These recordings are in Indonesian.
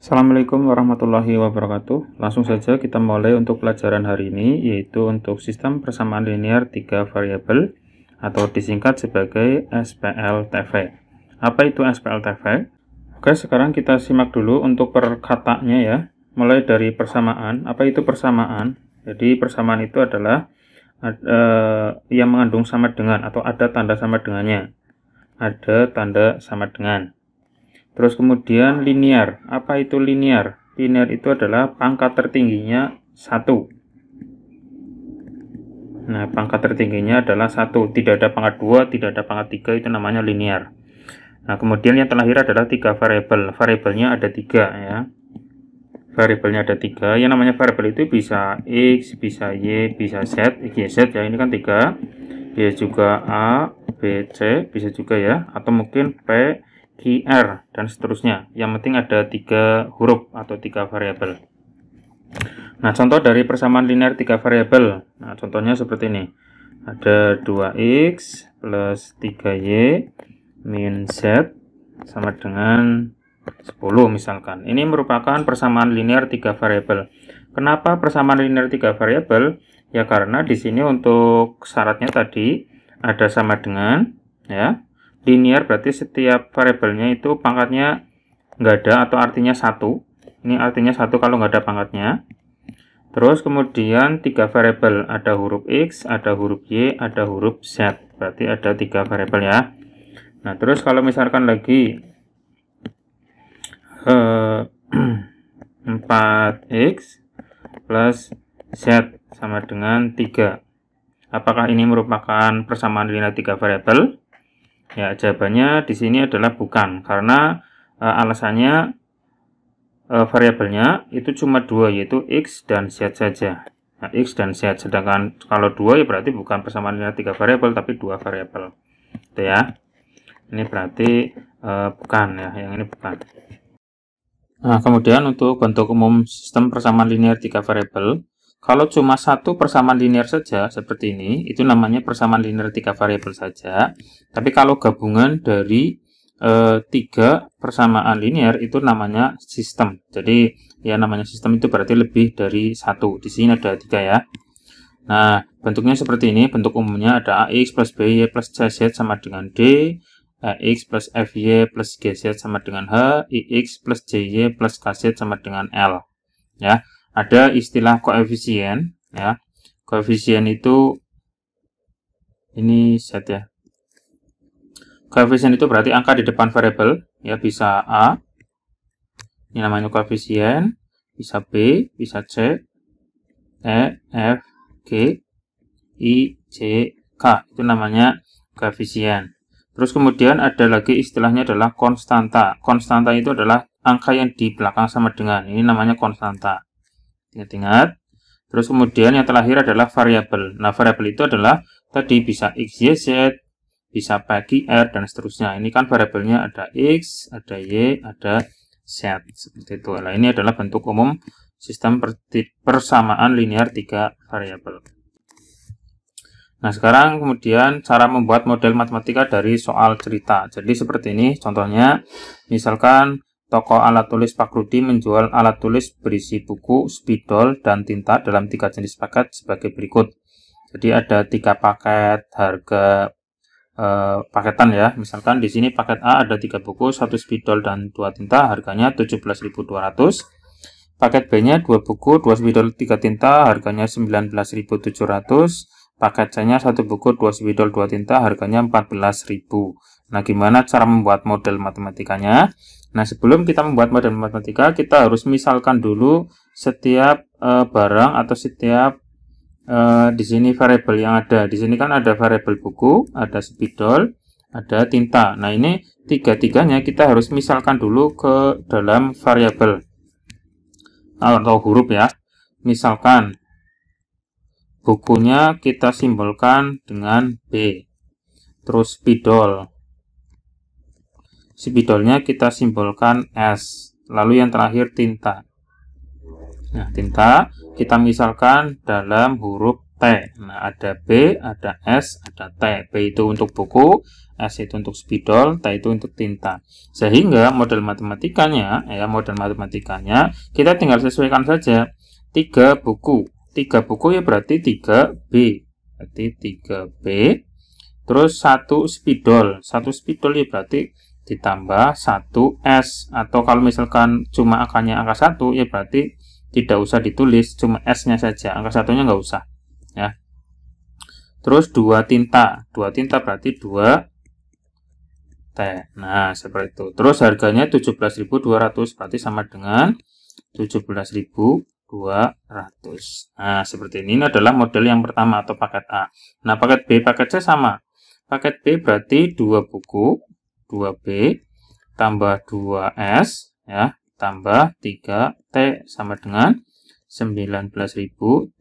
Assalamualaikum warahmatullahi wabarakatuh. Langsung saja kita mulai untuk pelajaran hari ini, yaitu untuk sistem persamaan linear 3 variabel atau disingkat sebagai SPLTV. Apa itu SPLTV? Oke, sekarang kita simak dulu untuk perkataannya ya. Mulai dari persamaan. Apa itu persamaan? Jadi persamaan itu adalah yang mengandung sama dengan atau ada tanda sama dengannya. Ada tanda sama dengan. Terus kemudian linear. Apa itu linear? Linear itu adalah pangkat tertingginya 1. Nah, pangkat tertingginya adalah 1. Tidak ada pangkat 2, tidak ada pangkat 3, itu namanya linear. Nah, kemudian yang terakhir adalah 3 variabel. Variabelnya ada 3 ya. Variabelnya ada 3. Yang namanya variabel itu bisa X, bisa Y, bisa Z. X, Y, Z ya. Ini kan 3. Bisa juga A, B, C. Bisa juga ya. Atau mungkin P, QR, dan seterusnya. Yang penting ada 3 huruf atau 3 variabel. Nah, contoh dari persamaan linear 3 variabel. Nah, contohnya seperti ini. Ada 2x plus 3y min z sama dengan 10 misalkan. Ini merupakan persamaan linear 3 variabel. Kenapa persamaan linear 3 variabel? Ya karena di sini untuk syaratnya tadi ada sama dengan ya. Linear berarti setiap variabelnya itu pangkatnya nggak ada atau artinya 1. Ini artinya 1 kalau nggak ada pangkatnya. Terus kemudian 3 variabel, ada huruf X, ada huruf Y, ada huruf Z. Berarti ada 3 variabel ya. Nah, terus kalau misalkan lagi 4X plus Z sama dengan 3. Apakah ini merupakan persamaan linear 3 variabel? Ya, jawabannya di sini adalah bukan, karena alasannya variabelnya itu cuma 2, yaitu X dan Z saja. Nah, X dan Z, sedangkan kalau 2 ya berarti bukan persamaan linear 3 variabel, tapi 2 variabel. Itu ya. Ini berarti bukan ya, yang ini bukan. Nah, kemudian untuk bentuk umum sistem persamaan linear 3 variabel, kalau cuma satu persamaan linear saja seperti ini, itu namanya persamaan linear 3 variabel saja. Tapi kalau gabungan dari 3 persamaan linear itu namanya sistem. Jadi ya namanya sistem itu berarti lebih dari 1. Di sini ada 3 ya. Nah, bentuknya seperti ini. Bentuk umumnya ada AX plus BY plus CZ sama dengan D, AX plus FY plus GZ sama dengan H, IX plus JY plus KZ sama dengan L. Ya. Ada istilah koefisien ya. Koefisien itu ini Z ya. Koefisien itu berarti angka di depan variabel ya, bisa A. Ini namanya koefisien, bisa B, bisa C, E, F, G, I, J, K. Itu namanya koefisien. Terus kemudian ada lagi istilahnya adalah konstanta. Konstanta itu adalah angka yang di belakang sama dengan. Ini namanya konstanta. Ingat-ingat. Terus kemudian yang terakhir adalah variabel. Nah, variabel itu adalah tadi bisa X, Y, Z, bisa P, Q, R, dan seterusnya. Ini kan variabelnya ada X, ada Y, ada Z. Seperti itu. Nah, ini adalah bentuk umum sistem persamaan linear 3 variabel. Nah, sekarang kemudian cara membuat model matematika dari soal cerita. Jadi seperti ini contohnya. Misalkan toko alat tulis Pak Rudi menjual alat tulis berisi buku, spidol, dan tinta dalam 3 jenis paket sebagai berikut. Jadi ada 3 paket harga paketan ya. Misalkan di sini paket A ada 3 buku, 1 spidol, dan 2 tinta, harganya 17.200. Paket B-nya 2 buku, 2 spidol, 3 tinta, harganya 19.700. Paket C-nya 1 buku, 2 spidol, 2 tinta, harganya 14.000. Nah, gimana cara membuat model matematikanya? Nah, sebelum kita membuat model matematika, kita harus misalkan dulu setiap barang atau setiap di sini variabel yang ada. Di sini kan ada variabel buku, ada spidol, ada tinta. Nah, ini tiga-tiganya kita harus misalkan dulu ke dalam variabel atau huruf ya. Misalkan bukunya kita simbolkan dengan B. Terus spidol. Spidolnya kita simbolkan S. Lalu yang terakhir tinta. Nah, tinta kita misalkan dalam huruf T. Nah, ada B, ada S, ada T. B itu untuk buku, S itu untuk spidol, T itu untuk tinta. Sehingga model matematikanya kita tinggal sesuaikan saja. 3 buku. 3 buku ya berarti 3B. Berarti 3B. Terus 1 spidol. 1 spidol ya berarti ditambah 1S. Atau kalau misalkan cuma angkanya angka 1 ya berarti tidak usah ditulis, cuma S-nya saja. Angka 1-nya nggak usah. Ya. Terus 2 tinta. 2 tinta berarti 2 T. Nah, seperti itu. Terus harganya 17.200 berarti sama dengan 17.200. Nah, seperti ini. Ini adalah model yang pertama atau paket A. Nah, paket B, paket C sama. Paket B berarti 2 buku, 2B tambah 2S ya, tambah 3T sama dengan 19.700.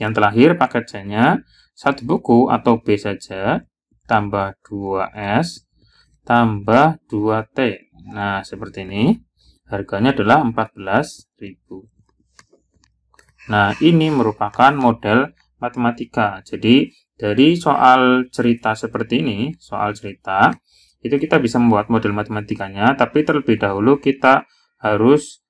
Yang terakhir paket C-nya 1 buku atau B saja tambah 2S tambah 2T. Nah, seperti ini. Harganya adalah 14.000. Nah, ini merupakan model matematika. Jadi, dari soal cerita seperti ini, soal cerita, itu kita bisa membuat model matematikanya, tapi terlebih dahulu kita harus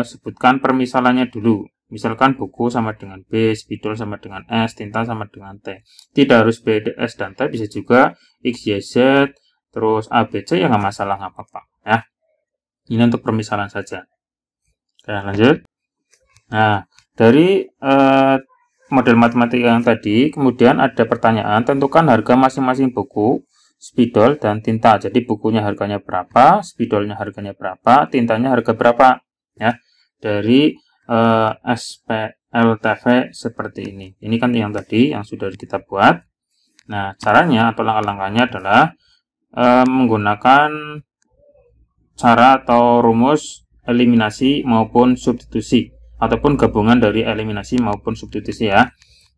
sebutkan permisalannya dulu. Misalkan buku sama dengan B, spidol sama dengan S, tinta sama dengan T. Tidak harus B, S, dan T, bisa juga X, Y, Z, terus A, B, C, ya nggak masalah, nggak apa-apa. Ya. Ini untuk permisalan saja. Oke, lanjut. Nah, dari model matematika yang tadi, kemudian ada pertanyaan, tentukan harga masing-masing buku, spidol, dan tinta. Jadi bukunya harganya berapa, spidolnya harganya berapa, tintanya harga berapa. Ya, dari SPLTV seperti ini. Ini kan yang tadi yang sudah kita buat. Nah, caranya atau langkah-langkahnya adalah menggunakan cara atau rumus eliminasi maupun substitusi, ataupun gabungan dari eliminasi maupun substitusi ya.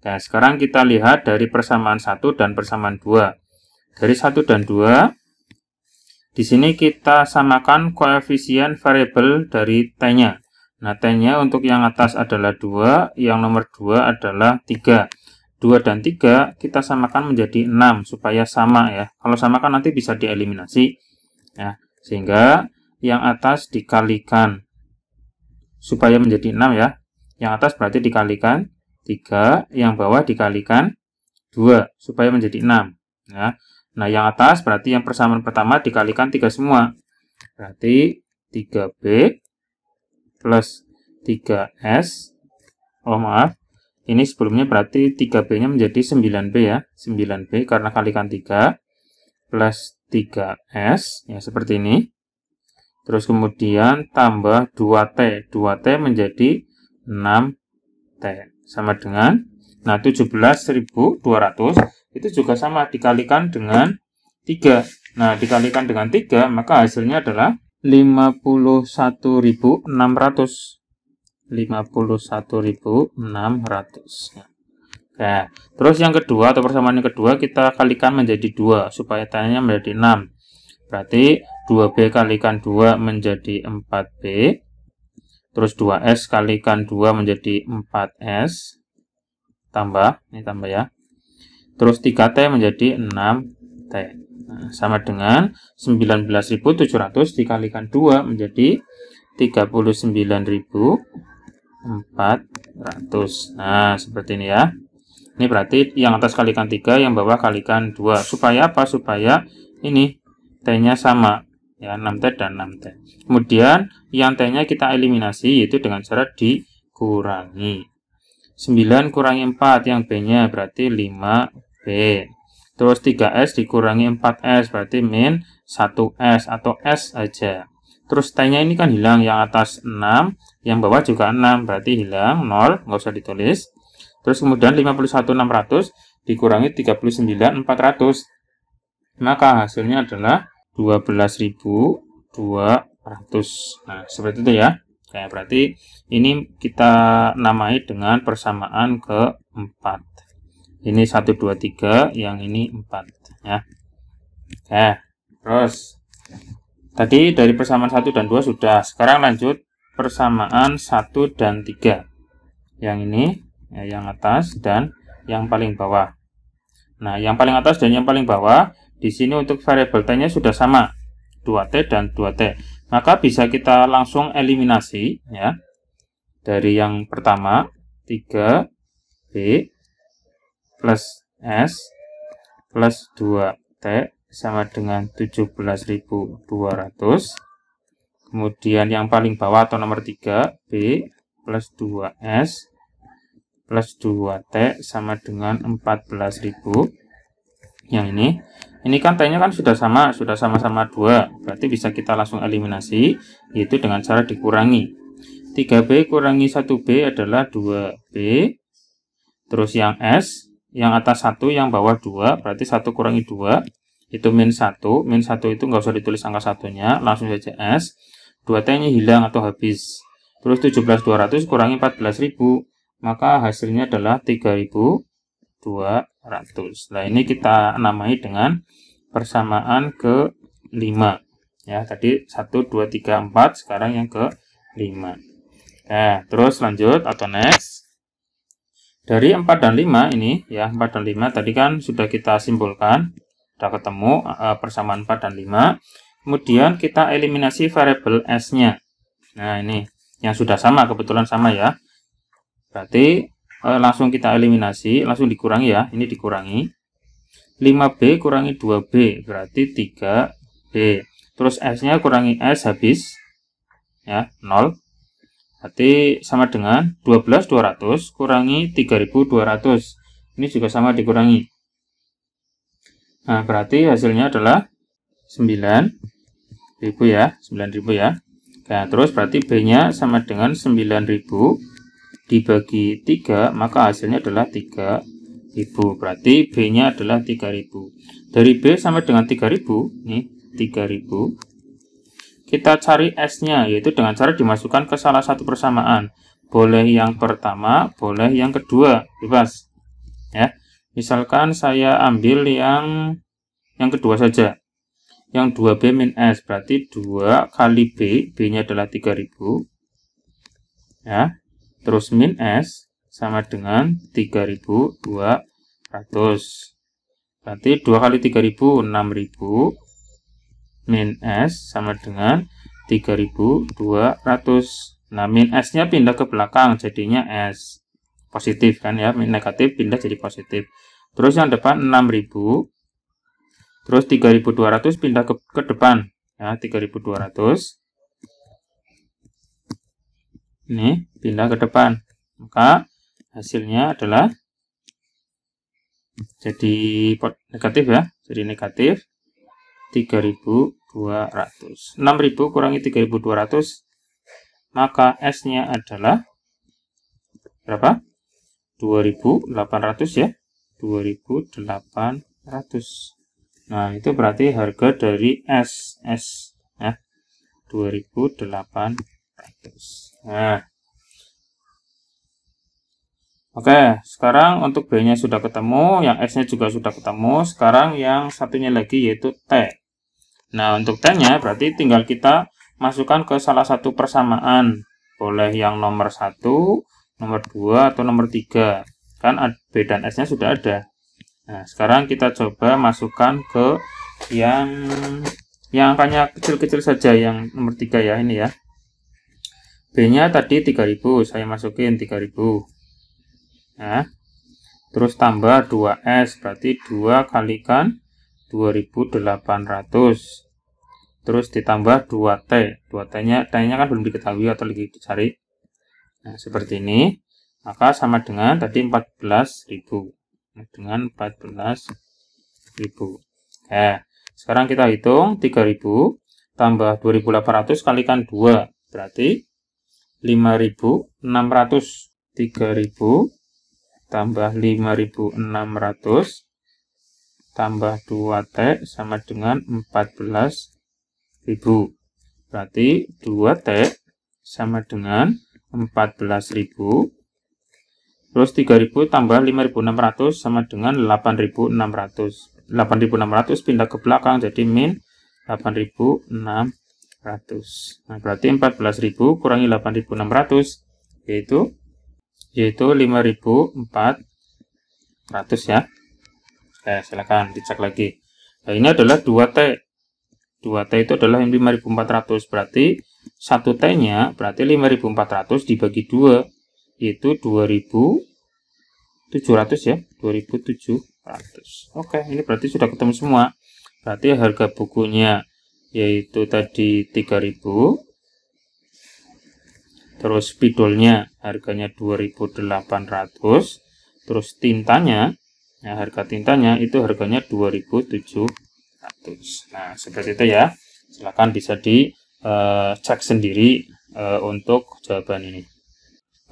Nah, sekarang kita lihat dari persamaan 1 dan persamaan 2. Dari 1 dan 2, di sini kita samakan koefisien variabel dari T-nya. Nah, T-nya untuk yang atas adalah 2, yang nomor 2 adalah 3. 2 dan 3 kita samakan menjadi 6 supaya sama ya. Kalau sama kan nanti bisa dieliminasi. Ya, sehingga yang atas dikalikan supaya menjadi 6 ya. Yang atas berarti dikalikan 3, yang bawah dikalikan 2 supaya menjadi 6. Ya. Nah, yang atas berarti yang persamaan pertama dikalikan 3 semua. Berarti 3B plus 3S. Oh, maaf. Ini sebelumnya berarti 3B-nya menjadi 9B ya. 9B karena kalikan 3 plus 3S. Ya, seperti ini. Terus kemudian tambah 2T. 2T menjadi 6T. Sama dengan, nah 17.200 itu juga sama dikalikan dengan 3. Nah, dikalikan dengan 3, maka hasilnya adalah 51.600. 51.600. Nah, terus yang kedua atau persamaan yang kedua kita kalikan menjadi 2 supaya T-nya menjadi 6. Berarti 2B kalikan 2 menjadi 4B. Terus 2S kalikan 2 menjadi 4S. Tambah, ini tambah ya. Terus 3T menjadi 6T. Nah, sama dengan 19.700 dikalikan 2 menjadi 39.400. Nah, seperti ini ya. Ini berarti yang atas kalikan 3, yang bawah kalikan 2. Supaya apa? Supaya ini T-nya sama. Ya, 6T dan 6T. Kemudian yang T-nya kita eliminasi, yaitu dengan cara dikurangi. 9 kurangi 4, yang B-nya berarti 5B. Terus 3S dikurangi 4S, berarti min 1S atau S aja. Terus T-nya ini kan hilang, yang atas 6, yang bawah juga 6, berarti hilang, 0, nggak usah ditulis. Terus kemudian 51.600 dikurangi 39.400. Maka hasilnya adalah 12.200. Nah, seperti itu ya. Kayak berarti ini kita namai dengan persamaan keempat. Ini 1, 2, 3, yang ini 4 ya. Oke, terus tadi dari persamaan 1 dan 2 sudah. Sekarang lanjut persamaan 1 dan 3. Yang ini, ya, yang atas dan yang paling bawah. Nah, yang paling atas dan yang paling bawah, di sini untuk variabel T-nya sudah sama, 2T dan 2T. Maka bisa kita langsung eliminasi, ya. Dari yang pertama, 3B plus S plus 2T sama dengan 17.200. Kemudian yang paling bawah atau nomor 3, B plus 2S plus 2T sama dengan 14.000. Yang ini kan T-nya kan sudah sama-sama 2, berarti bisa kita langsung eliminasi, yaitu dengan cara dikurangi. 3B kurangi 1B adalah 2B, terus yang S, yang atas 1, yang bawah 2, berarti 1 kurangi 2, itu min 1 itu nggak usah ditulis angka satunya, langsung saja S, 2T-nya hilang atau habis, terus 17.200 kurangi 14.000, maka hasilnya adalah 3.200. Nah, ini kita namai dengan persamaan ke-5. Ya, tadi 1, 2, 3, 4, sekarang yang ke-5. Nah, terus lanjut atau next. Dari 4 dan 5 ini, ya, 4 dan 5 tadi kan sudah kita simpulkan, sudah ketemu persamaan 4 dan 5. Kemudian kita eliminasi variabel S-nya. Nah, ini yang sudah sama, kebetulan sama ya. Berarti langsung kita eliminasi, langsung dikurangi ya. Ini dikurangi. 5B kurangi 2B berarti 3B. Terus S-nya kurangi S habis. Ya, 0. Berarti sama dengan 12.200 kurangi 3.200. Ini juga sama dikurangi. Nah, berarti hasilnya adalah 9.000 ya. 9.000 ya. Nah, terus berarti B-nya sama dengan 9.000 dibagi 3, maka hasilnya adalah 3.000. Berarti B-nya adalah 3.000. Dari B sama dengan 3.000, nih 3.000. Kita cari S-nya, yaitu dengan cara dimasukkan ke salah satu persamaan. Boleh yang pertama, boleh yang kedua, bebas. Ya. Misalkan saya ambil yang kedua saja. Yang 2B min S, berarti 2 kali B, B-nya adalah 3.000. Ya. Terus min S sama dengan 3.200. Berarti 2 kali 3.000, 6.000. Min S sama dengan 3.200. Nah, min S-nya pindah ke belakang, jadinya S. Positif kan ya, min negatif pindah jadi positif. Terus yang depan 6.000. Terus 3.200 pindah ke depan. Ya, 3.200. Ini pindah ke depan, maka hasilnya adalah jadi negatif ya, jadi negatif 3.200. 6.000 kurangi 3.200, maka S-nya adalah berapa? 2.800 ya, 2.800. Nah, itu berarti harga dari S ya, 2.800. Nah, oke, sekarang untuk B-nya sudah ketemu, yang S-nya juga sudah ketemu. Sekarang yang satunya lagi yaitu T. Nah, untuk T-nya berarti tinggal kita masukkan ke salah satu persamaan. Boleh yang nomor 1, nomor 2, atau nomor 3. Kan B dan S-nya sudah ada. Nah, sekarang kita coba masukkan ke yang angkanya kecil-kecil saja, yang nomor 3 ya, ini ya. B-nya tadi 3.000, saya masukin 3.000. Nah, terus tambah 2S, berarti 2 kalikan 2.800. Terus ditambah 2T. 2T-nya kan belum diketahui atau lagi dicari. Nah, seperti ini. Maka sama dengan tadi 14.000. Dengan 14.000. Nah, sekarang kita hitung 3.000 tambah 2.800 kalikan 2. Berarti 5.600. 3.000 tambah 5.600 tambah 2T sama dengan 14.000. Berarti 2T sama dengan 14.000. Terus 3.000 tambah 5.600 sama dengan 8.600. 8.600 pindah ke belakang jadi min 8.600. Nah, berarti 14.000 kurangi 8.600 yaitu 5.400 ya. Oke, silakan dicek lagi. Nah, ini adalah 2T. 2T itu adalah 5.400, berarti 1T-nya berarti 5.400 dibagi 2, yaitu 2.700 ya, 2.700. Oke, ini berarti sudah ketemu semua. Berarti harga bukunya yaitu tadi 3.000, terus spidolnya harganya 2.800, terus tintanya, ya, harga tintanya itu harganya 2.700. Nah, seperti itu ya. Silahkan bisa dicek sendiri untuk jawaban ini.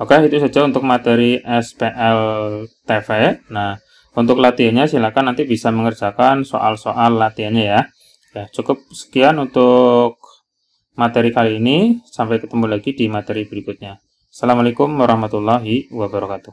Oke, itu saja untuk materi SPL TV. Nah, untuk latihannya silahkan nanti bisa mengerjakan soal-soal latihannya ya. Ya, cukup sekian untuk materi kali ini. Sampai ketemu lagi di materi berikutnya. Assalamualaikum warahmatullahi wabarakatuh.